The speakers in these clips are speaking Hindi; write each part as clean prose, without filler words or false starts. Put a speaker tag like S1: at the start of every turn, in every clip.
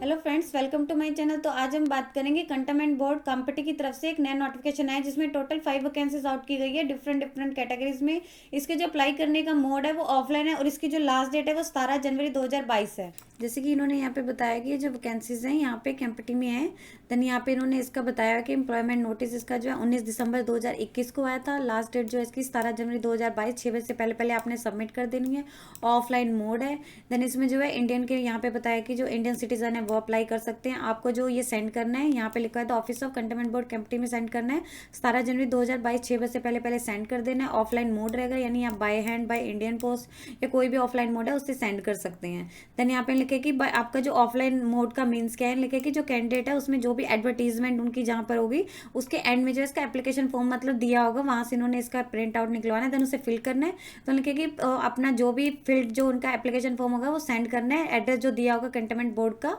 S1: Hello friends, welcome to my channel. तो आज हम बात करेंगे कंटोनमेंट बोर्ड कंपटी की तरफ से एक नया नोटिफिकेशन आया जिसमें टोटल 5 वैकेंसीज आउट की गई है डिफरेंट डिफरेंट कैटेगरीज में। इसके जो अप्लाई करने का मोड है वो ऑफलाइन है और इसकी जो लास्ट डेट है वो 17 जनवरी 2022 है। जैसे कि इन्होंने यहाँ पे बताया कि ये जो वैकेंसीज हैं यहाँ पे कंपटी में है। देन यहाँ पे इन्होंने इसका बताया कि एम्प्लॉयमेंट नोटिस इसका जो है 19 दिसंबर 2021 को आया था। लास्ट डेट जो है इसकी 17 जनवरी 2022 6 बजे से पहले पहले आपने सबमिट कर देनी है। ऑफलाइन मोड है। देन इसमें जो है इंडियन के यहाँ पे बताया कि जो इंडियन सिटीजन है वो अप्लाई कर सकते हैं। आपको जो ये सेंड करना है यहाँ पे लिखा है तो office of cantonment board company में सेंड करना है। 17 जनवरी 2022 6 बजे से पहले पहले सेंड कर देना है। ऑफलाइन मोड रहेगा, यानी आप by hand, by Indian post या कोई भी ऑफलाइन मोड है उससे सेंड कर सकते हैं। देन यहाँ पे लिखे कि आपका जो ऑफलाइन मोड का मीन्स क्या है, लिखे कि जो कैंडिडेट है उसमें जो भी एडवर्टीजमेंट उनकी जहाँ पर होगी उसके एंड में जो इसका एप्लीकेशन फॉर्म मतलब दिया होगा वहां से इन्होंने इसका प्रिंट आउट निकलवाना है। देन उसे फिल करना है। तो लिखे कि अपना जो भी फील्ड जो उनका एप्लीकेशन फॉर्म होगा वो सेंड करना है। एड्रेस जो दिया होगा कंटोनमेंट बोर्ड का,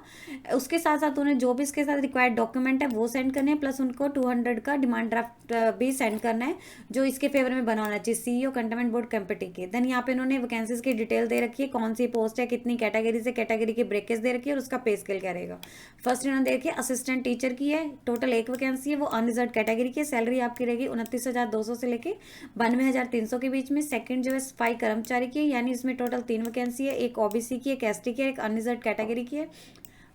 S1: उसके साथ साथ उन्हें जो भी इसके साथ रिक्वायर्ड डॉक्यूमेंट है वो सेंड करने हैं। प्लस उनको 200 का डिमांड ड्राफ्ट भी सेंड करना है जो इसके फेवर में बना होना चाहिए सीईओ कंटोनमेंट बोर्ड कंपटी के। देन यहाँ पे इन्होंने वैकेंसीज की डिटेल दे रखी है, कौन सी पोस्ट है, कितनी कैटेगरी से कैटेगरी की ब्रेकेज दे रखी है और उसका पे स्केल क्या रहेगा। फर्स्ट इन्होंने देखिए असिस्टेंट टीचर की है, टोटल एक वैकेंसी है, वो अनरिजर्व कैटेगरी की है। सैलरी आपकी रहेगी 29,200 से लेके 92,300 के बीच में। सेकंड जो है सफाई कर्मचारी की है, यानी इसमें टोटल 3 वैकेंसी है, एक ओबीसी की है, एक एसटी की है, एक अनरिजर्व कैटेगरी की है।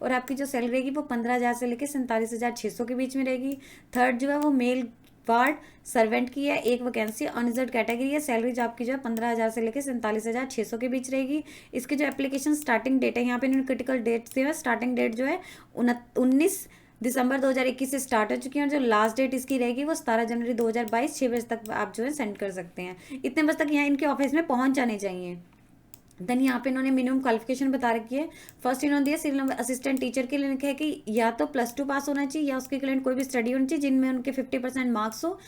S1: और आपकी जो सैलरी रहेगी वो 15,000 से लेकर 47,600 के बीच में रहेगी। थर्ड जो है वो मेल वार्ड सर्वेंट की है, एक वैकेंसी अनरिजर्व कैटेगरी है। सैलरी जो आपकी जो है 15,000 से लेकर 47,600 के बीच रहेगी। इसकी जो एप्लीकेशन स्टार्टिंग डेट है यहाँ पे इन्होंने क्रिटिकल डेट से है, स्टार्टिंग डेट जो है 19 दिसंबर 2021 से स्टार्ट हो चुकी है और जो लास्ट डेट इसकी रहेगी वो 17 जनवरी 2022 6 बजे तक आप जो है सेंड कर सकते हैं। इतने बजे तक यहाँ इनके ऑफिस में पहुंच जाने चाहिए। देन यहाँ पे इन्होंने मिनिमम क्वालिफिकेशन बता रखी है। फर्स्ट इन्होंने दिया सिविल असिस्टेंट टीचर के लिए लिखा है कि या तो +2 पास होना चाहिए या उसके इक्विवेलेंट कोई भी स्टडी होनी चाहिए जिनमें उनके 50% मार्क्स हो।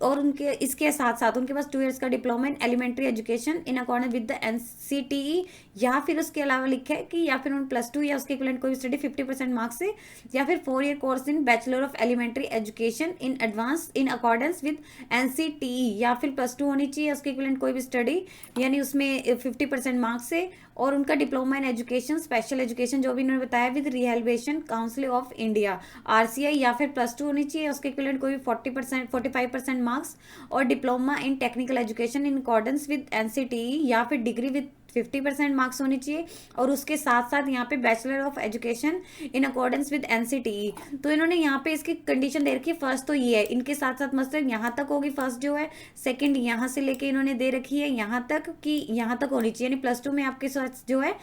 S1: और उनके इसके साथ साथ उनके पास 2 इयर्स का diploma in elementary education in accordance with the NCTE, या फिर उसके अलावा लिखा है कि या फिर उन +2 या उसके इक्विवेलेंट कोई भी स्टडी 50% मार्क्स से, या फिर 4 year course in bachelor of elementary education in advance in accordance with NCTE, या फिर +2 होनी चाहिए उसके इक्विवेलेंट कोई भी स्टडी यानी उसमें 50% मार्क्स से। और उनका diploma in education special education जो भी इन्होंने बताया with rehabilitation council of India RCI, या फिर +2 होनी चाहिए उसके इक्विवेलेंट कोई भी 45% मार्क्स। और diploma in technical education in accordance with NCTE, या फिर डिग्री विद 50% मार्क्स होनी चाहिए। और उसके साथ साथ यहाँ पे bachelor of education in accordance with NCTE. तो इन्होंने यहाँ पे इसकी कंडीशन दे रखी है। फर्स्ट तो ये है, इनके साथ साथ मतलब यहाँ तक होगी फर्स्ट जो है। सेकंड यहाँ से लेके इन्होंने दे रखी है यहाँ तक कि यहाँ तक होनी चाहिए, यानी +2 में आपके साथ जो है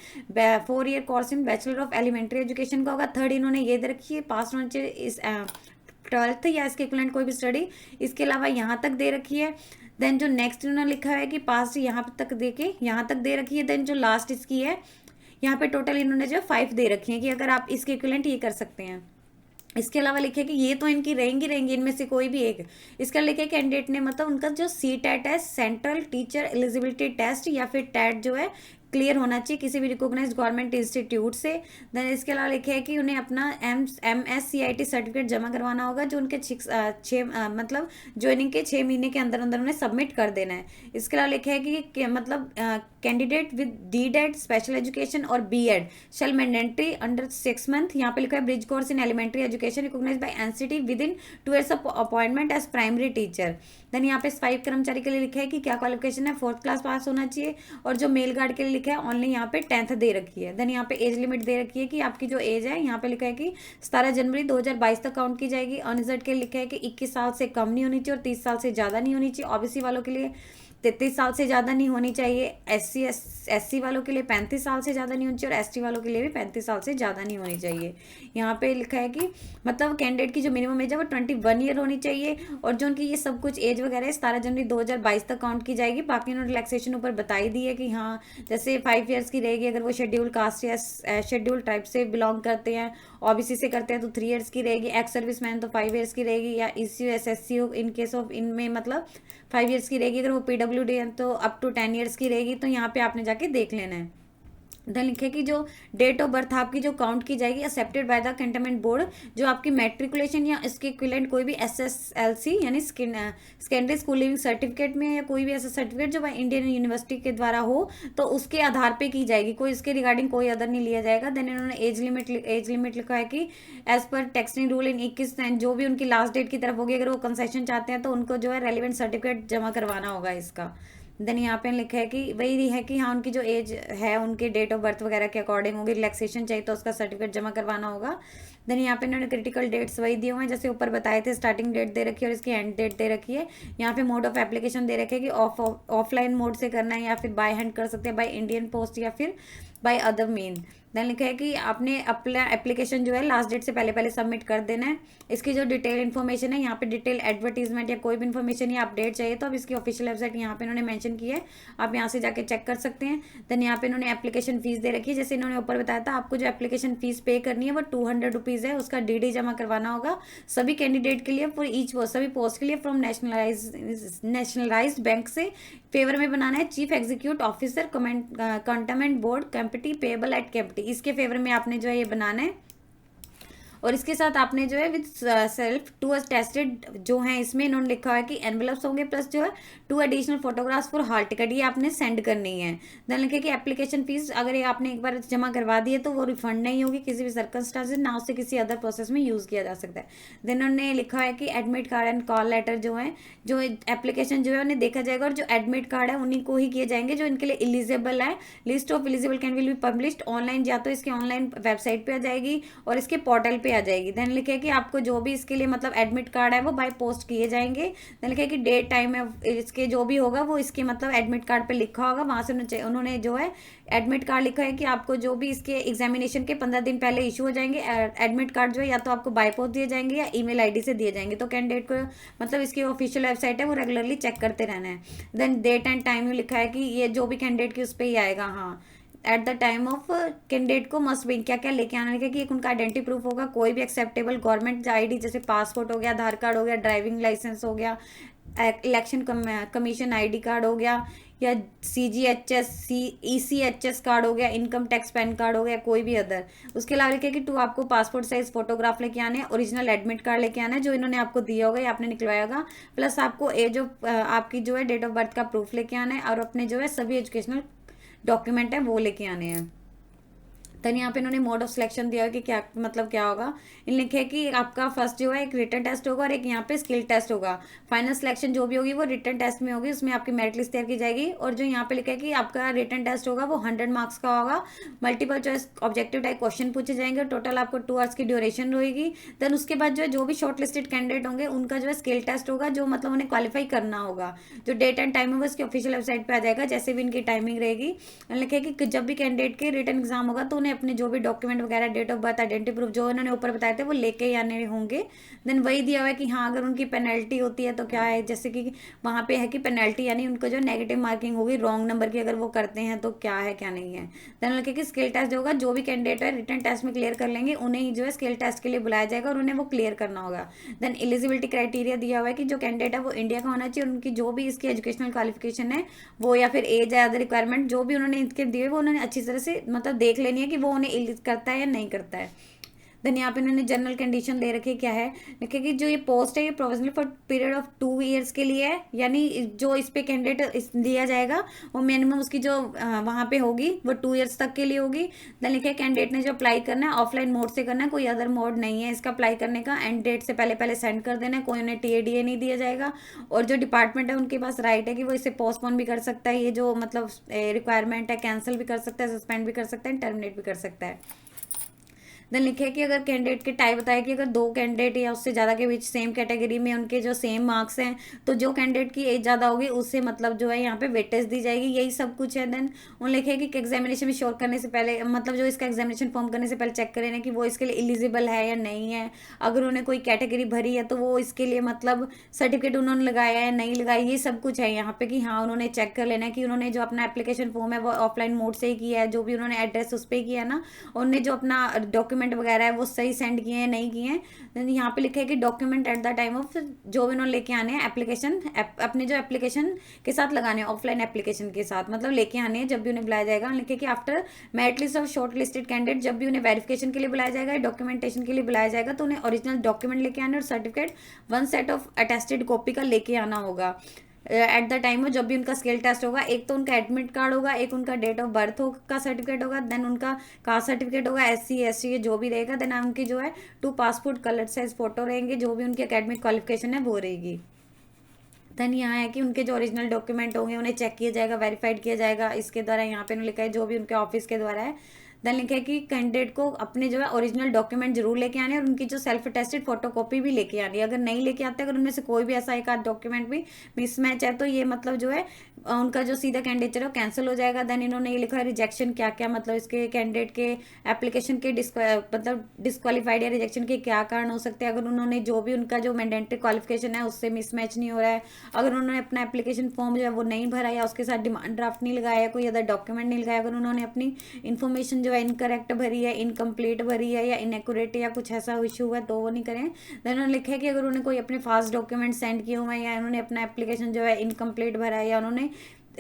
S1: 4 year course in bachelor of elementary education का होगा। थर्ड इन्होंने ये दे रखी है पास होना चाहिए इस 12th या इसके इक्विवेलेंट कोई भी स्टडी। इसके अलावा यहाँ तक दे रखी है। देन जो नेक्स्ट इन्होंने लिखा है कि पास यहाँ तक दे के यहाँ तक दे रखी है। देन जो लास्ट इसकी है यहाँ पे टोटल इन्होंने जो 5 दे रखी है कि अगर आप इसके इक्विवेलेंट ये कर सकते हैं। इसके अलावा लिखे कि ये तो इनकी रहेंगी इनमें से कोई भी एक। इसका लिखे कैंडिडेट ने मतलब उनका जो CTET है, सेंट्रल टीचर एलिजिबिलिटी टेस्ट, या फिर टेट जो है क्लियर होना चाहिए किसी भी रिकॉग्नाइज्ड गवर्नमेंट इंस्टीट्यूट से। देन इसके अलावा लिखे है कि उन्हें अपना MSCIT सर्टिफिकेट जमा करवाना होगा जो उनके मतलब ज्वाइनिंग के 6 महीने के अंदर अंदर उन्हें सबमिट कर देना है। इसके अलावा लिखे है कि मतलब candidate with DDED special education और BEd shall mandatory under 6 month. यहाँ पे लिखा है bridge course in elementary education recognise by NCT within 2 years of appointment as primary teacher. Then यहाँ पे सफाई कर्मचारी के लिए लिखा है कि क्या क्वालिफिकेशन है, 4th क्लास पास होना चाहिए। और जो मेल गार्ड के लिए लिखा है ओनली यहाँ पे 10th दे रखी है। देन यहाँ पे एज लिमिट दे रखी है कि आपकी जो एज है यहाँ पे लिखा है कि 17 जनवरी 2022 तक काउंट की जाएगी। अनरिजर्व के लिए लिखा है कि 21 साल से कम नहीं होनी चाहिए और 30 साल से ज़्यादा नहीं होनी चाहिए। ओबीसी वालों के लिए 33 साल से ज़्यादा नहीं होनी चाहिए। SC वालों के लिए 35 साल से ज़्यादा नहीं होनी चाहिए और ST वालों के लिए भी 35 साल से ज़्यादा नहीं होनी चाहिए। यहाँ पे लिखा है कि मतलब कैंडिडेट की जो मिनिमम एज है वो 21 ईयर होनी चाहिए। और जो उनकी ये सब कुछ एज वगैरह है 17 जनवरी 2022 तक काउंट की जाएगी। बाकी उन्होंने रिलैक्सेशन ऊपर बताई दी है कि हाँ जैसे 5 ईयर्स की रहेगी अगर वो शेड्यूल कास्ट या शेड्यूल टाइप से बिलोंग करते हैं, OBC से करते हैं तो 3 ईयर्स की रहेगी। एक्स सर्विस मैन तो 5 ईयर्स की रहेगी, या ECU SSC हो इन केस ऑफ इनमें मतलब 5 ईयर्स की रहेगी। अगर वो PWD है तो अप टू 10 ईयर्स की रहेगी। तो यहाँ पे आपने जाके देख लेना है। देन लिखे कि जो डेट ऑफ बर्थ आपकी जो काउंट की जाएगी accepted by the cantonment board, जो आपकी मैट्रिकुलेशन या इसके इक्विवेलेंट कोई भी SSLC यानी सेकेंडरी स्कूल लिविंग सर्टिफिकेट में, या कोई भी ऐसा सर्टिफिकेट जो इंडियन यूनिवर्सिटी के द्वारा हो, तो उसके आधार पे की जाएगी, कोई इसके रिगार्डिंग कोई अदर नहीं लिया जाएगा। देन इन्होंने एज लिमिट लिखा है कि as per taxing rule in 21 जो भी उनकी लास्ट डेट की तरफ होगी, अगर वो कंसेशन चाहते हैं तो उनको जो है रेलिवेंट सर्टिफिकेट जमा करवाना होगा इसका। देन यहाँ पे लिखा है कि वही है कि हाँ उनकी जो एज है उनके डेट ऑफ बर्थ वगैरह के अकॉर्डिंग होगी, रिलैक्सेशन चाहिए तो उसका सर्टिफिकेट जमा करवाना होगा। देन यहाँ पे इन्होंने क्रिटिकल डेट्स वही दिए हुए हैं जैसे ऊपर बताए थे, स्टार्टिंग डेट दे रखी है और इसकी एंड डेट दे रखी है। यहाँ पे मोड ऑफ एप्लीकेशन दे रखे कि ऑफलाइन मोड से करना है या फिर बाय हैंड कर सकते हैं, बाय इंडियन पोस्ट या फिर बाय अदर मीन। देन लिखा है कि आपने अपना एप्लीकेशन जो है लास्ट डेट से पहले पहले सबमिट कर देना है। इसकी जो डिटेल इन्फॉर्मेशन है यहाँ पे डिटेल एडवर्टीजमेंट या कोई भी इन्फॉर्मेशन या अपडेट चाहिए तो अब इसकी ऑफिशियल वेबसाइट यहाँ पे इन्होंने मेंशन की है, आप यहाँ से जाके चेक कर सकते हैं। देन यहाँ पे इन्होंने एप्लीकेशन फीस दे रखी है, जैसे इन्होंने ऊपर बताया था आपको जो एप्लीकेशन फीस पे करनी है वो 200 रुपीज़ है, उसका DD जमा करवाना होगा सभी कैंडिडेट के लिए फॉर ईच पोस्ट, सभी पोस्ट के लिए फ्रॉम नेशनलाइज्ड बैंक से फेवर में बनाना है। Chief executive officer cantonment board Kempty payable eight Kempty, इसके फेवर में आपने जो है ये बनाना है। और इसके साथ आपने जो है विद सेल्फ 2 अटेस्टेड जो है इसमें इन्होंने लिखा है कि एनवेलप्स होंगे प्लस जो है 2 additional photographs for hall ticket, ये आपने सेंड करनी है। देन लिखे कि एप्लीकेशन फीस अगर ये आपने एक बार जमा करवा दी है तो वो रिफंड नहीं होगी किसी भी सर्कमस्टांसेस, ना उससे किसी अदर प्रोसेस में यूज़ किया जा सकता है। देन उन्होंने लिखा है कि admit card and call letter जो है, जो एप्लीकेशन जो है उन्हें देखा जाएगा और जो एडमिट कार्ड है उन्हीं को ही किए जाएंगे जो इनके लिए एलिजिबल है। List of eligible can will be published online, या तो इसके ऑनलाइन वेबसाइट पे आ जाएगी और इसके पोर्टल पे आ जाएगी। देन लिखे कि आपको जो भी इसके लिए मतलब एडमिट कार्ड है वो बाय पोस्ट किए जाएंगे। देन लिखे कि डेट टाइम है इसके जो भी होगा वो इसके मतलब एडमिट कार्ड पे लिखा होगा, वहां से उन्होंने जो है एडमिट कार्ड लिखा है कि आपको जो भी इसके एग्जामिनेशन के 15 दिन पहले इशू हो जाएंगे एडमिट कार्ड जो है, या तो आपको बाय पोस्ट दिए जाएंगे या ईमेल आईडी से दिए जाएंगे। तो कैंडिडेट को मतलब इसकी ऑफिशियल वेबसाइट है वो रेगुलरली चेक करते रहना है। देन डेट एंड टाइम लिखा है कि ये जो भी कैंडिडेट की उस पर ही आएगा। हाँ, at the time of candidate को मस्ट बी क्या क्या लेके आना है कि एक उनका आइडेंटिटी प्रूफ होगा, कोई भी एक्सेप्टेबल गवर्नमेंट आईडी जैसे पासपोर्ट हो गया, आधार कार्ड हो गया, ड्राइविंग लाइसेंस हो गया, इलेक्शन कमीशन आईडी कार्ड हो गया, या CGHS ECHS कार्ड हो गया, इनकम टैक्स पैन कार्ड हो गया, कोई भी अदर। उसके अलावा लिखे कि 2 आपको पासपोर्ट साइज फोटोग्राफ लेके आने हैं, ओरिजिनल एडमिट कार्ड लेके आना है जो इन्होंने आपको दिया होगा या आपने निकलवाया होगा, प्लस आपको ये जो आपकी जो है डेट ऑफ बर्थ का प्रूफ लेके आना है और अपने जो है सभी एजुकेशनल डॉक्यूमेंट है वो लेके आने हैं। देन यहाँ पे इन्होंने मोड ऑफ सिलेक्शन दिया है कि क्या मतलब क्या होगा। इन लिखे कि आपका फर्स्ट जो है एक रिटन टेस्ट होगा और एक यहाँ पे स्किल टेस्ट होगा। फाइनल सिलेक्शन जो भी होगी वो रिटन टेस्ट में होगी, उसमें आपकी मेरिट लिस्ट तैयार की जाएगी। और जो यहाँ पे लिखा है कि आपका रिटन टेस्ट होगा वो 100 मार्क्स का होगा, multiple choice objective type question पूछे जाएंगे, टोटल आपको 2 आवर्स की ड्यूरेशन रहेगी। देन उसके बाद जो है जो भी शॉर्ट लिस्टेड कैंडिडेट होंगे उनका जो है स्किल टेस्ट होगा, जो मतलब उन्हें क्वालिफाई करना होगा। जो डेट एंड टाइम होगा उसकी ऑफिशियल वेबसाइट पर आ जाएगा, जैसे भी इनकी टाइमिंग रहेगी। लिखे कि जब भी कैंडिडेट के रिटन एग्जाम होगा तो उन्हें अपने जो भी डॉक्यूमेंट वगैरह, date of birth, identity proof जो उन्होंने ऊपर बताए थे वो लेके ही आने होंगे। देन वही दिया हुआ है कि हाँ अगर उनकी पेनल्टी होती है तो क्या है, जैसे कि वहाँ पे है कि पेनल्टी यानी उनको जो नेगेटिव मार्किंग होगी रॉन्ग नंबर की अगर वो करते हैं तो क्या है क्या नहीं है। देन लिखे कि स्किल टेस्ट होगा, जो भी कैंडिडेट है रिटन टेस्ट में क्लियर कर लेंगे उन्हें ही जो है स्किल टेस्ट के लिए बुलाया जाएगा और उन्हें वो क्लियर करना होगा। देन एलिजिबिलिटी क्राइटेरिया दिया हुआ है कि जो कैंडिडेट है वो इंडिया का होना चाहिए, उनकी जो भी इसकी एजुकेशनल क्वालिफिकेशन है वो या फिर एज है, अदर रिक्वायरमेंट जो भी उन्होंने इनके दिए वो उन्होंने अच्छी तरह से मतलब देख लेनी है कि वो उन्हें इलिजिबल करता है या नहीं करता है। देन यहाँ पे इन्होंने जनरल कंडीशन दे रखी है, क्या है लिखे कि जो ये पोस्ट है ये provisional for period of 2 years के लिए है, यानी जो इस पे कैंडिडेट दिया जाएगा वो मिनिमम उसकी जो वहाँ पे होगी वो 2 ईयर्स तक के लिए होगी। देन लिखे कैंडिडेट ने जो अप्लाई करना है ऑफलाइन मोड से करना है, कोई अदर मोड नहीं है इसका अप्लाई करने का। एंड डेट से पहले पहले सेंड कर देना है, कोई उन्हें TADA नहीं दिया जाएगा। और जो डिपार्टमेंट है उनके पास राइट है कि वो इसे पोस्टपोन भी कर सकता है, ये जो मतलब रिक्वायरमेंट है कैंसिल भी कर सकता है, सस्पेंड भी कर सकता है, टर्मिनेट भी कर सकता है। देन लिखे कि अगर कैंडिडेट के टाइप बताया कि अगर 2 कैंडिडेट या उससे ज़्यादा के बीच सेम कैटेगरी में उनके जो सेम मार्क्स हैं तो जो कैंडिडेट की एज ज़्यादा होगी उससे मतलब जो है यहाँ पे वेटेज दी जाएगी, यही सब कुछ है। देन उन लिखे कि एग्जामिनेशन में श्योर करने से पहले मतलब जो इसका एग्जामिनेशन फॉर्म करने से पहले चेक करें कि वो इसके लिए एलिजिबल है या नहीं है, अगर उन्हें कोई कैटेगरी भरी है तो वो इसके लिए मतलब सर्टिफिकेट उन्होंने लगाया है नहीं लगाया, ये सब कुछ है यहाँ पे कि हाँ उन्होंने चेक कर लेना है कि उन्होंने जो अपना एप्लीकेशन फॉर्म है वो ऑफलाइन मोड से ही किया है, जो भी उन्होंने एड्रेस उस पर किया है ना, उन्होंने जो अपना डॉक्यूमेंट डॉक्यूमेंट वगैरह है वो सही सेंड किए हैं नहीं किए हैं। देन यहाँ पे लिखा है कि document at the time of, जो भी उन्होंने लेके आने हैं एप्लीकेशन, अपने जो एप्लीकेशन के साथ लगाने हैं, ऑफलाइन एप्लीकेशन के साथ मतलब लेके आने हैं जब भी उन्हें बुलाया जाएगा। लिखे कि after merit list of short listed candidate, जब भी उन्हें वेरिफिकेशन के लिए बुलाया जाएगा, डॉक्यूमेंटेशन के लिए बुलाया जाएगा, तो उन्हें ओरिजिनल डॉक्यूमेंट लेके आने और certificate 1 set of attested copy का लेके आना होगा एट द टाइम जब भी उनका स्किल टेस्ट होगा। एक तो उनका एडमिट कार्ड होगा, एक उनका डेट ऑफ बर्थ का सर्टिफिकेट होगा, देन उनका कास्ट सर्टिफिकेट होगा, SC ST जो भी रहेगा, देन उनकी जो है 2 पासपोर्ट कलर साइज फोटो रहेंगे, जो भी उनकी एकेडमिक क्वालिफिकेशन है वो रहेगी। देन यहाँ है कि उनके जो ओरिजिनल डॉक्यूमेंट होंगे उन्हें चेक किया जाएगा, वेरीफाइड किया जाएगा इसके द्वारा। यहाँ पे लिखा है जो भी उनके ऑफिस के द्वारा है। देन लिखा है कि कैंडिडेट को अपने जो है ओरिजिनल डॉक्यूमेंट जरूर लेके आने और उनकी जो सेल्फ अटेस्टेड फोटोकॉपी भी लेके आनी है। अगर नहीं लेके आते, अगर उनमें से कोई भी ऐसा एक आध डॉक्यूमेंट भी मिसमैच है, तो ये मतलब जो है उनका जो सीधा कैंडिडेट है वो कैंसिल हो जाएगा। देन इन्होंने ये लिखा है रिजेक्शन क्या क्या, मतलब इसके कैंडिडेट के एप्लीकेशन के मतलब डिस्क्वालीफाइड या रिजेक्शन के क्या कारण हो सकते हैं। अगर उन्होंने जो भी उनका जो मैंडेटरी क्वालिफिकेशन है उससे मिसमैच नहीं हो रहा है, अगर उन्होंने अपना एप्लीकेशन फॉर्म जो है वो नहीं भरा या उसके साथ डिमांड ड्राफ्ट नहीं लगाया, कोई अदर डॉक्यूमेंट नहीं लगाया, अगर उन्होंने अपनी इन्फॉर्मेशन जो है इनकरेक्ट भरी है, इनकम्प्लीट भरी है या इनएक्यूरेट या कुछ ऐसा इशू हुआ है तो वो नहीं करें। देन उन्होंने लिखा है कि अगर उन्होंने कोई अपने फास्ट डॉक्यूमेंट सेंड किए हुए हैं या उन्होंने अपना एप्लीकेशन जो है इनकम्प्लीट भरा है या उन्होंने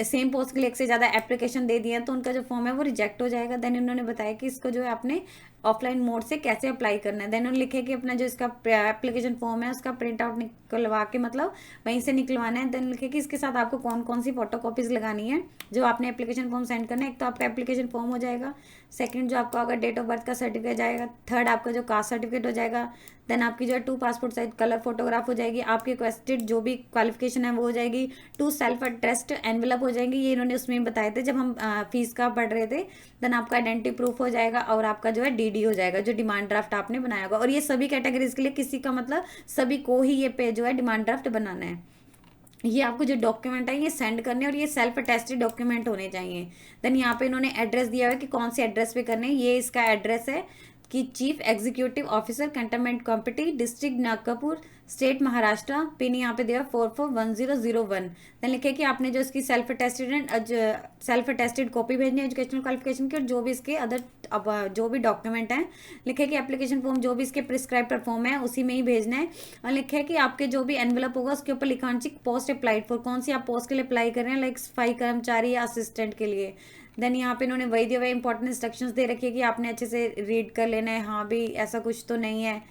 S1: सेम पोस्ट के लिए एक से ज़्यादा एप्लीकेशन दे दिए हैं तो उनका जो फॉर्म है वो रिजेक्ट हो जाएगा। देन इन्होंने बताया कि इसको जो है आपने ऑफलाइन मोड से कैसे अप्लाई करना है। देन उन्होंने लिखे कि अपना जो इसका एप्लीकेशन फॉर्म है उसका प्रिंट आउट निकलवा के मतलब वहीं से निकलवाना है। देन लिखे कि इसके साथ आपको कौन कौन सी फोटो कॉपीज लगानी है जो आपने एप्लीकेशन फॉर्म सेंड करना है। एक तो आपका एप्लीकेशन फॉर्म हो जाएगा, सेकंड जो आपका होगा डेट ऑफ बर्थ का सर्टिफिकेट जाएगा, थर्ड आपका जो कास्ट सर्टिफिकेट हो जाएगा, देन आपकी जो है 2 पासपोर्ट साइज कलर फोटोग्राफ हो जाएगी, आपकी रिक्वेस्टेड जो भी क्वालिफिकेशन है वो हो जाएगी, 2 सेल्फ अड्रेस्ड एनवेलप हो जाएंगी, ये इन्होंने उसमें बताए थे जब हम फीस का पढ़ रहे थे। देन आपका आइडेंटिटी प्रूफ हो जाएगा और आपका जो है DD हो जाएगा, जो डिमांड ड्राफ्ट आपने बनाया होगा। और ये सभी कैटेगरीज के लिए, किसी का मतलब सभी को ही ये पे जो है डिमांड ड्राफ्ट बनाना है। ये आपको जो डॉक्यूमेंट है ये सेंड करने और ये सेल्फ अटेस्टेड डॉक्यूमेंट होने चाहिए। देन यहाँ पे इन्होंने एड्रेस दिया हुआ है कि कौन से एड्रेस पे करने हैं। ये इसका एड्रेस है कि chief executive officer cantonment committee, district Nagpur, state Maharashtra, pin यहाँ पे दिया 441001। देन लिखे कि आपने जो इसकी सेल्फ अटेस्टेड कॉपी भेजनी है एजुकेशनल क्वालिफिकेशन की और जो भी इसके अदर जो भी डॉक्यूमेंट हैं। लिखे कि एप्लीकेशन फॉर्म जो भी इसके प्रिस्क्राइब फॉर्म है उसी में ही भेजना है। और लिखे कि आपके जो भी एनवेलप होगा उसके ऊपर लिखा चाहिए पोस्ट अप्लाइड फॉर, कौन सी आप पोस्ट के लिए अप्लाई कर रहे हैं, लाइक सफाई कर्मचारी या असिस्टेंट के लिए। देन यहाँ पे इन्होंने वही दिया हुआ इंपॉर्टेंट इंस्ट्रक्शंस दे रखी है कि आपने अच्छे से रीड कर लेना है। हाँ भी ऐसा कुछ तो नहीं है,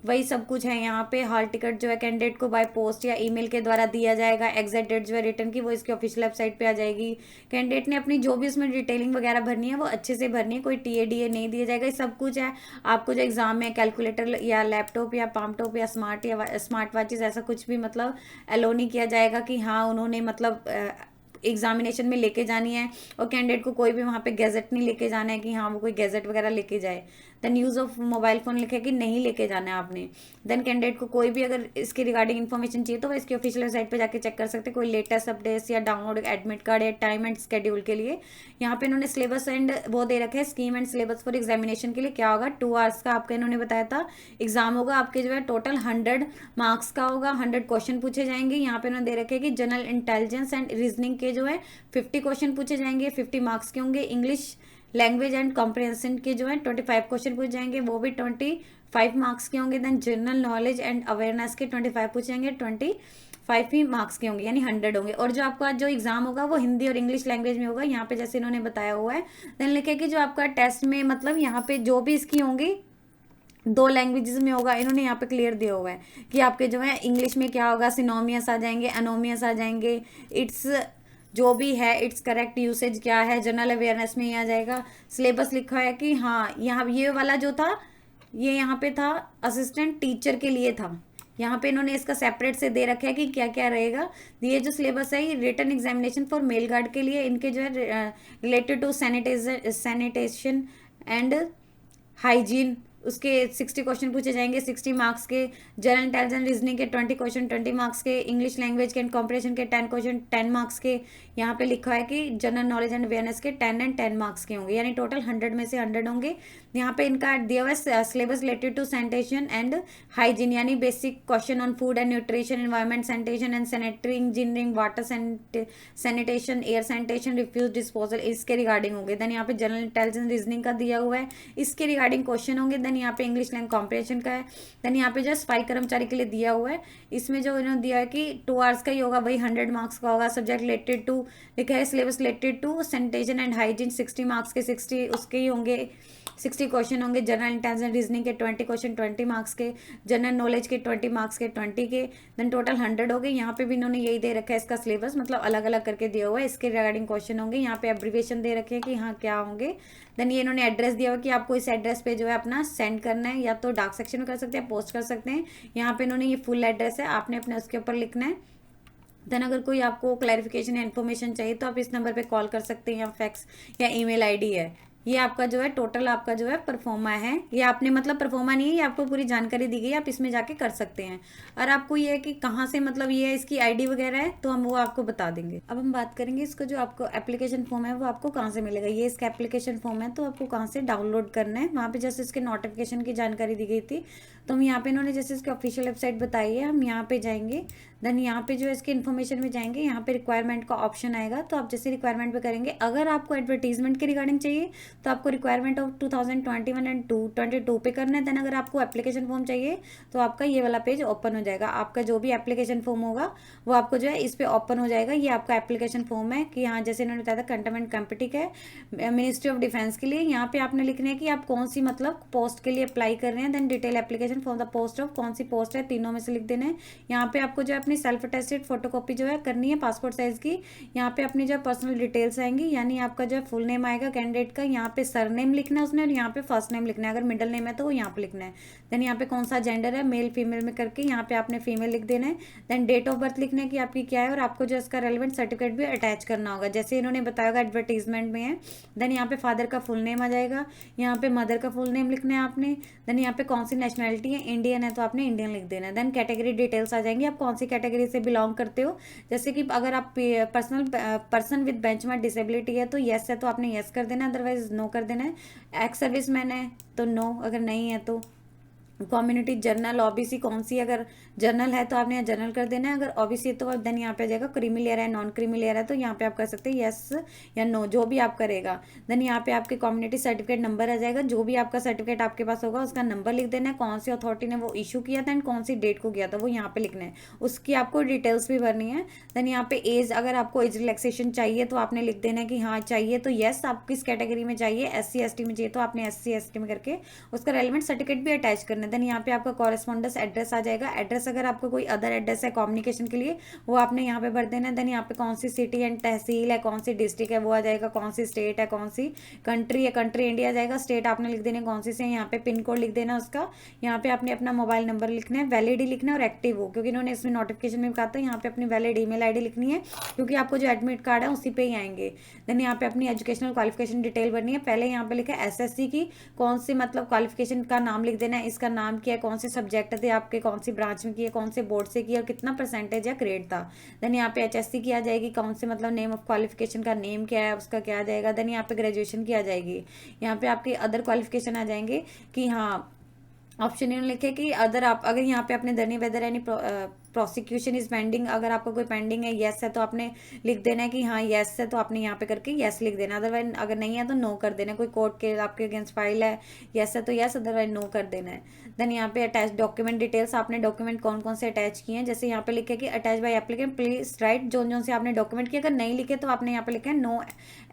S1: वही सब कुछ है यहाँ पे। हॉल टिकट जो है कैंडिडेट को बाय पोस्ट या ईमेल के द्वारा दिया जाएगा। एग्जैक्ट डेट जो है रिटर्न की वो इसकी ऑफिशियल वेबसाइट पे आ जाएगी। कैंडिडेट ने अपनी जो भी उसमें डिटेलिंग वगैरह भरनी है वो अच्छे से भरनी है, कोई TADA नहीं दिया जाएगा, ये सब कुछ है। आपको जो एग्जाम में कैलकुलेटर या लैपटॉप या पामटॉप या स्मार्ट वॉचेस ऐसा कुछ भी मतलब अलो नहीं किया जाएगा कि हाँ उन्होंने मतलब एग्जामिनेशन में लेके जानी है। और कैंडिडेट को कोई भी वहाँ पे गैजेट नहीं लेके जाना है कि हाँ वो कोई गैजेट वगैरह लेके जाए। Then use of mobile phone लिखे कि नहीं लेके जाना है आपने। देन कैंडिडेट को कोई भी अगर इसके रिगार्डिंग इन्फॉर्मेशन चाहिए तो वो इसकी ऑफिशियल वेबसाइट पे जाके चेक कर सकते हैं, कोई लेटेस्ट अपडेट्स या डाउनलोड एडमिट कार्ड या टाइम एंड स्केड्यूल के लिए। यहाँ पे इन्होंने सिलेबस एंड वो दे रखे हैं, scheme and syllabus for examination के लिए क्या होगा। 2 आवर्स का आपका इन्होंने बताया था एग्जाम होगा, आपके जो है टोटल 100 मार्क्स का होगा, 100 क्वेश्चन पूछे जाएंगे। यहाँ पे इन्होंने दे रखे कि जनरल इंटेलिजेंस एंड रीजनिंग के जो है 50 क्वेश्चन पूछे जाएंगे, 50 मार्क्स के होंगे। इंग्लिश लैंग्वेज एंड कॉम्प्रिहेंशन के जो है 25 क्वेश्चन पूछ जाएंगे, वो भी 25 मार्क्स के होंगे। Then general knowledge and awareness के 25 पूछेंगे, 25 ही मार्क्स के होंगे, यानी 100 होंगे। और जो आपका जो एग्जाम होगा वो हिंदी और इंग्लिश लैंग्वेज में होगा, यहाँ पे जैसे इन्होंने बताया हुआ है। देन लिखे कि जो आपका टेस्ट में मतलब यहाँ पे जो भी इसकी होंगी 2 लैंग्वेजेस में होगा। इन्होंने यहाँ पे क्लियर दिया हुआ है कि आपके जो है इंग्लिश में क्या होगा, सिनोमियस आ जाएंगे, एनोमियस आ जाएंगे, इट्स जो भी है इट्स करेक्ट यूसेज क्या है, जनरल अवेयरनेस में ही आ जाएगा। सिलेबस लिखा है कि हाँ यहाँ ये वाला जो था ये यहाँ पे था असिस्टेंट टीचर के लिए था, यहाँ पे इन्होंने इसका सेपरेट से दे रखा है कि क्या क्या रहेगा। ये जो सिलेबस है ये written examination for male guard के लिए, इनके जो है related to sanitation and hygiene उसके 60 क्वेश्चन पूछे जाएंगे 60 मार्क्स के, जनरल इंटेलिजेंस रीजनिंग के 20 क्वेश्चन 20 मार्क्स के, इंग्लिश लैंग्वेज के एंड कॉम्प्रिहेंशन के 10 क्वेश्चन 10 मार्क्स के। यहाँ पे लिखा है कि जनरल नॉलेज एंड अवेयरनेस के 10 एंड 10 मार्क्स के होंगे, यानी टोटल 100 में से 100 होंगे। यहाँ पे इनका दिया हुआ है syllabus related to sanitation and hygiene, यानी basic question on food and nutrition, environment, sanitation and sanitary engineering, water sanitation, air sanitation, refuse disposal, इसके रिगार्डिंग होंगे। देन यहाँ पे जनरल इंटेलिजेंस रीजनिंग का दिया हुआ है, इसके रिगार्डिंग क्वेश्चन होंगे। देन यहाँ पे इंग्लिश लैंग्वेज कॉम्प्रिहेंशन का है। देन यहाँ पे जो सफाई कर्मचारी के लिए दिया हुआ है, इसमें जो इन्होंने दिया है कि 2 आवर्स का ही होगा, वही 100 मार्क्स का होगा। सब्जेक्ट रिलेटेड टू लिखा है, syllabus related to sanitation and hygiene 60 marks के 60 उसके ही होंगे, 60 क्वेश्चन होंगे। जनरल इंटेलिजेंस रीजनिंग के 20 क्वेश्चन 20 मार्क्स के, जनरल नॉलेज के 20 मार्क्स के 20 के, देन टोटल 100 हो गए। यहाँ पे भी इन्होंने यही दे रखा है इसका सिलेबस, मतलब अलग अलग करके दिया हुआ है, इसके रिगार्डिंग क्वेश्चन होंगे। यहाँ पे एब्रीविएशन दे रखे हैं कि हाँ क्या होंगे। देन ये इन्होंने एड्रेस दिया हुआ कि आपको इस एड्रेस पे जो है अपना सेंड करना है, या तो डाक सेक्शन में कर सकते हैं, पोस्ट कर सकते हैं। यहाँ पे इन्होंने ये फुल एड्रेस है, आपने अपने उसके ऊपर लिखना है। देन अगर कोई आपको क्लैरिफिकेशन या इन्फॉर्मेशन चाहिए तो आप इस नंबर पे कॉल कर सकते हैं, या फैक्स या ईमेल आईडी है। ये आपका जो है टोटल आपका जो है परफॉर्मा है, ये आपने मतलब परफॉर्मा नहीं है, ये आपको पूरी जानकारी दी गई है, आप इसमें जाके कर सकते हैं। और आपको ये है कि कहाँ से मतलब ये है इसकी आईडी वगैरह है तो हम वो आपको बता देंगे। अब हम बात करेंगे इसको जो आपको एप्लीकेशन फॉर्म है वो आपको कहाँ से मिलेगा। ये इसका एप्लीकेशन फॉर्म है तो आपको कहाँ से डाउनलोड करना है, वहाँ पे जैसे इसके नोटिफिकेशन की जानकारी दी गई थी, तो हम यहाँ पे इन्होंने जैसे इसकी ऑफिशियल वेबसाइट बताई है, हम यहाँ पे जाएंगे। देन यहाँ पे जो है इसके इन्फॉर्मेशन में जाएंगे, यहाँ पे रिक्वायरमेंट का ऑप्शन आएगा, तो आप जैसे रिक्वायरमेंट पे करेंगे, अगर आपको एडवर्टीजमेंट के रिगार्डिंग चाहिए तो आपको रिक्वायरमेंट ऑफ 2021 एंड 22 पे करना है। देन अगर आपको एप्लीकेशन फॉर्म चाहिए तो आपका ये वाला पेज ओपन हो जाएगा, आपका जो भी एप्लीकेशन फॉर्म होगा वो आपको जो है इस पे ओपन हो जाएगा। ये आपका एप्लीकेशन फॉर्म है कि यहाँ जैसे इन्होंने बताया था कंटेनमेंट कम्पिटिक है मिनिस्ट्री ऑफ डिफेंस के लिए। यहाँ पे आपने लिखना है कि आप कौन सी मतलब पोस्ट के लिए अप्लाई कर रहे हैं। Then detail application for the post of, कौन सी पोस्ट है, तीनों में से लिख देना है। यहाँ पे आपको जो है अपनी सेल्फ अटेस्टेड फोटोकॉपी जो है करनी है पासपोर्ट साइज की। यहाँ पे अपनी जो पर्सनल डिटेल्स आएंगी, यानी आपका जो है फुल नेम आएगा कैंडिडेट का, यहाँ पे सर नेम लिखना है उसने, और यहाँ पे फर्स्ट नेम लिखना है, अगर मिडिल नेम है तो वो यहाँ पे लिखना है। देन यहाँ पे कौन सा जेंडर है, मेल फीमेल में करके यहाँ पे आपने फीमेल लिख देना है। देन डेट ऑफ बर्थ लिखना है कि आपकी क्या है, और आपको जो इसका रेलिवेंट सर्टिफिकेट भी अटैच करना होगा, जैसे इन्होंने बताया होगा एडवर्टीजमेंट में है। देन यहाँ पे फादर का फुल नेम आ जाएगा, यहाँ पे मदर का फुल नेम लिखना है आपने। देन यहाँ पे कौन सी नेशनैलिटी है, इंडियन है तो आपने इंडियन लिख देना है। देन कैटेगरी डिटेल्स आ जाएंगी, आप कौन सी कैटेगरी से बिलोंग करते हो, जैसे कि अगर आप पर्सन विद बेंचमार्क डिसेबिलिटी है तो येस है तो आपने येस कर देना है, अदरवाइज नो कर देना है। एक्स सर्विस मैन है तो नो, अगर नहीं है तो। कम्युनिटी जनरल ओबीसी कौन सी, अगर जनरल है तो आपने यहाँ जनरल कर देना है, अगर ओबीसी है तो देन यहाँ पे आ जाएगा क्रीमी लेयर है नॉन क्रीमी लेयर है तो यहाँ पे आप कर सकते हैं यस या नो, जो भी आप करेगा। देन यहाँ पे आपके कम्युनिटी सर्टिफिकेट नंबर आ जाएगा, जो भी आपका सर्टिफिकेट आपके पास होगा उसका नंबर लिख देना है, कौन सी अथॉरिटी ने वो इशू किया था एंड कौन सी डेट को किया था वो यहाँ पे लिखना है, उसकी आपको डिटेल्स भी भरनी है। देन यहाँ पे एज, अगर आपको एज रिलैक्सेशन चाहिए तो आपने लिख देना है कि हाँ चाहिए तो येस, आप किस कैटेगरी में चाहिए, SC ST में चाहिए तो आपने SC ST में करके उसका रेलिवेंट सर्टिफिकेट भी अटैच करना है। देन यहाँ पे आपका कॉरेस्पॉन्डेंस एड्रेस आ जाएगा, एड्रेस अगर आपका कोई अदर एड्रेस है कम्युनिकेशन के लिए वो आपने यहाँ पे भर देना है। देन यहाँ पे कौन सी सिटी एंड तहसील है, कौन सी डिस्ट्रिक्ट है वो आ जाएगा, कौन सी स्टेट है, कौन सी कंट्री है, कंट्री इंडिया आ जाएगा, स्टेट आपने लिख देना कौन सी से, यहाँ पे पिन कोड लिख देना उसका, यहाँ पे आपने अपना मोबाइल नंबर लिखना है, वैलिड ही लिखना है और एक्टिव हो, क्योंकि इन्होंने इसमें नोटिफिकेशन में कहा था यहाँ पे अपनी वैलिड ईमेल आईडी लिखनी है, क्योंकि आपको जो एडमिट कार्ड है उसी पे ही आएंगे। देन यहाँ पे अपनी एजुकेशनल क्वालिफिकेशन डिटेल भरनी है, पहले यहाँ पे लिखा है SSC की कौन सी मतलब क्वालिफिकेशन का नाम लिख देना है, इसका नाम क्या है, कौन से सब्जेक्ट थे आपके, कौन सी ब्रांच में किए, कौन से बोर्ड से किया और कितना परसेंटेज या ग्रेड था। देन यहाँ पे HSC की आ जाएगी, कौन से मतलब नेम ऑफ क्वालिफिकेशन का नेम क्या है उसका क्या आ जाएगा। देन यहाँ पे ग्रेजुएशन की आ जाएगी, यहाँ पे आपके अदर क्वालिफिकेशन आ जाएंगे कि हाँ ऑप्शन इन्होंने लिखे कि अदर आप अगर यहाँ पे आपने देनी वेदर यानी प्रोसिक्यूशन इज पेंडिंग, अगर आपका कोई पेंडिंग है येस है तो आपने लिख देना है कि हाँ येस है तो आपने यहाँ पे करके येस लिख देना, अदरवाइज अगर नहीं है तो नो कर देना। कोई कोर्ट के आपके अगेंस्ट फाइल है येस है तो येस, अदरवाइज नो कर देना है। देन यहाँ पे अटैच डॉक्यूमेंट डिटेल्स, आपने डॉक्यूमेंट कौन कौन से अटैच किए हैं, जैसे यहाँ पे लिखे कि attach bye applicant please right जो से आपने डॉक्यूमेंट किया, अगर नहीं लिखे तो आपने यहाँ पे लिखा है नो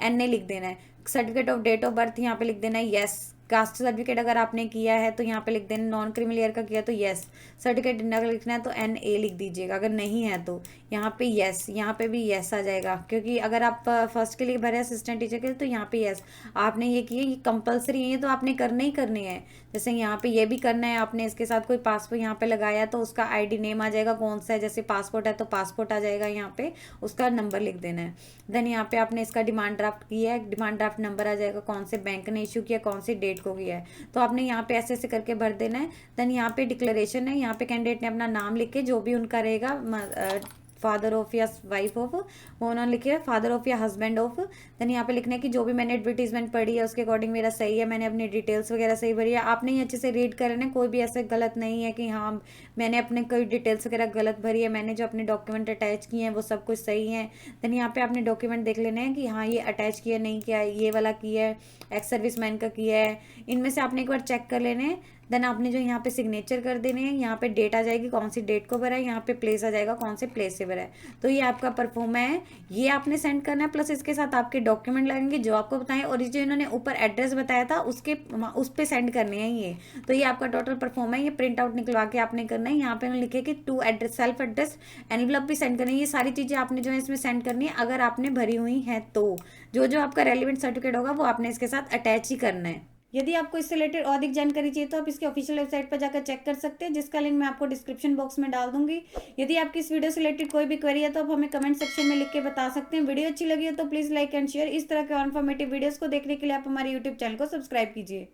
S1: NA लिख देना है। Certificate of date of birth यहाँ पे लिख देना है येस, कास्ट सर्टिफिकेट अगर आपने किया है तो यहाँ पे लिख देना, नॉन क्रिमिनल ईयर का किया तो येस, सर्टिफिकेट अगर लिखना है तो NA लिख दीजिएगा, अगर नहीं है तो यहाँ पे येस, यहाँ पे भी येस आ जाएगा, क्योंकि अगर आप फर्स्ट के लिए भरे असिस्टेंट टीचर के लिए तो यहाँ पे येस आपने ये किए, ये कंपलसरी है, ये तो आपने करने ही करने हैं। जैसे यहाँ पे ये भी करना है आपने, इसके साथ कोई पासपोर्ट यहाँ पे लगाया तो उसका ID नेम आ जाएगा कौन सा है, जैसे पासपोर्ट है तो पासपोर्ट आ जाएगा, यहाँ पे उसका नंबर लिख देना है। देन यहाँ पे आपने इसका डिमांड ड्राफ्ट किया है, डिमांड ड्राफ्ट नंबर आ जाएगा, कौन से बैंक ने इशू किया, कौन सी डेट को किया है। तो आपने यहाँ पे ऐसे ऐसे करके भर देना है। देन यहाँ पे डिक्लेरेशन है, यहाँ पे कैंडिडेट ने अपना नाम लिख के जो भी उनका रहेगा, फादर ऑफ या वाइफ ऑफ, वो उन्होंने लिखे फादर ऑफ या हस्बैंड ऑफ। देन यहाँ पे लिखना है कि जो भी मैंने एडवर्टीजमेंट पढ़ी है उसके अकॉर्डिंग मेरा सही है, मैंने अपनी डिटेल्स वगैरह सही भरी है। आपने ही अच्छे से रीड कर लेना, कोई भी ऐसे गलत नहीं है कि हाँ मैंने अपने कोई डिटेल्स वगैरह गलत भरी है, मैंने जो अपने डॉक्यूमेंट अटैच किए हैं वो सब कुछ सही है। देन यहाँ पे आपने डॉक्यूमेंट देख लेना है कि हाँ ये अटैच किया नहीं किया, ये वाला किया है, एक्स सर्विस मैन का किया है, इनमें से आपने एक बार चेक कर लेने हैं। देन आपने जो यहाँ पे सिग्नेचर कर देने हैं, यहाँ पे डेट आ जाएगी कौन सी डेट को भरा है, यहाँ पे प्लेस आ जाएगा कौन से प्लेस से भरा है। तो ये आपका परफॉर्मा है, ये आपने सेंड करना है। प्लस इसके साथ आपके डॉक्यूमेंट लगेंगे जो आपको बताएं, और जो इन्होंने ऊपर एड्रेस बताया था उसके उस पर सेंड करने हैं ये। तो ये आपका टोटल परफॉर्मा है, ये प्रिंट आउट निकलवा के आपने करना है। यहाँ पे उन्होंने लिखे कि to address self address envelope भी सेंड करनी है। ये सारी चीज़ें आपने जो है इसमें सेंड करनी है, अगर आपने भरी हुई हैं तो जो जो आपका रेलिवेंट सर्टिफिकेट होगा वो आपने इसके साथ अटैच ही करना है। यदि आपको इससे रिलेटेड और अधिक जानकारी चाहिए तो आप इसकी ऑफिशियल वेबसाइट पर जाकर चेक कर सकते हैं, जिसका लिंक मैं आपको डिस्क्रिप्शन बॉक्स में डाल दूंगी। यदि आपकी इस वीडियो से रिलेटेड कोई भी क्वेरी है तो आप हमें कमेंट सेक्शन में लिख के बता सकते हैं। वीडियो अच्छी लगी हो तो प्लीज़ लाइक एंड शेयर। इस तरह के इन्फॉर्मेटिव वीडियोस को देखने के लिए आप हमारे यूट्यूब चैनल को सब्सक्राइब कीजिए।